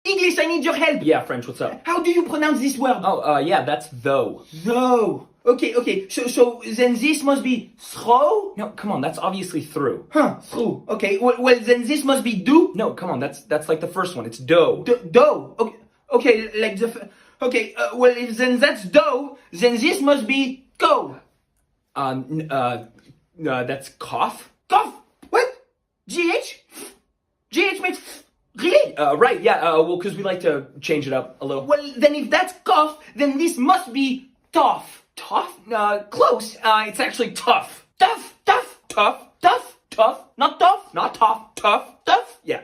English, I need your help. Yeah, French, what's up? How do you pronounce this word? Oh, yeah, that's though. Though. Okay. So then this must be throw? No, come on, that's obviously through. Through. Okay. Well, then this must be do? No, come on, that's like the first one. It's dough. Dough. Okay, like okay, well, if then that's dough, then this must be go. That's cough. Cough. What? GH? GH makes really? Right, yeah, well, because we like to change it up a little. Well, then if that's cough, then this must be tough. Tough? Close. It's actually tough. Tough. Tough. Tough. Tough. Not tough. Not tough. Tough. Tough. Yeah.